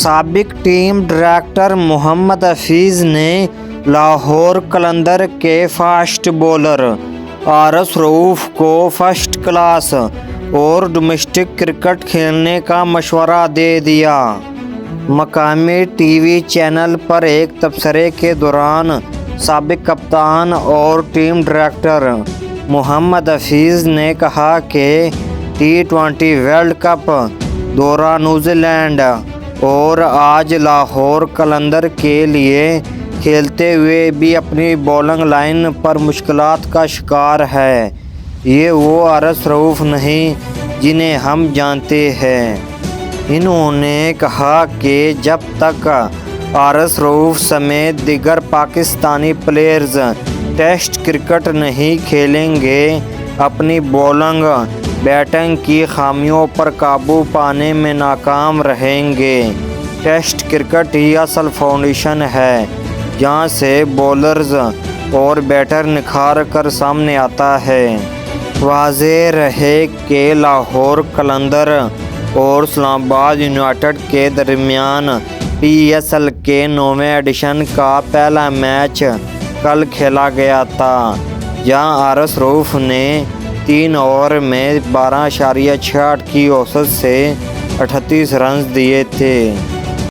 سابق team director محمد حفیظ نے لاہور قلندر کے فاسٹ بولر حارث رؤوف کو فرسٹ کلاس اور ڈومیسٹک کرکٹ کھیلنے کا مشورہ دے دیا۔ مقامی ٹی وی چینل پر ایک تبصرے کے دوران سابق کپتان اور ٹیم ڈائریکٹر محمد حفیظ نے کہا کہ T20 ورلڈ کپ دورہ نیوزی لینڈ اور آج لاہور قلندر کے لیے کھیلتے ہوئے بھی اپنی بولنگ لائن پر مشکلات کا شکار ہے۔ یہ وہ حارث رؤوف نہیں جنہیں ہم جانتے ہیں۔ انہوں نے کہا کہ جب تک حارث رؤوف سمیت دیگر پاکستانی پلیئرز ٹیسٹ کرکٹ نہیں کھیلیں گے، اپنی بولنگ بیٹنگ کی خامیوں پر قابو پانے میں ناکام رہیں گے۔ ٹیسٹ کرکٹ ہی اصل فاؤنڈیشن ہے جہاں سے بولرز اور بیٹر نکھار کر سامنے آتا ہے۔ واضح رہے کہ لاہور قلندر اور اسلام آباد یونائیٹڈ کے درمیان PSL کے 9ویں ایڈیشن کا پہلا میچ کل کھیلا گیا تھا، جہاں حارث رؤوف نے 3 اوور میں 12.68 کی اوسط سے 38 رنز دیے تھے۔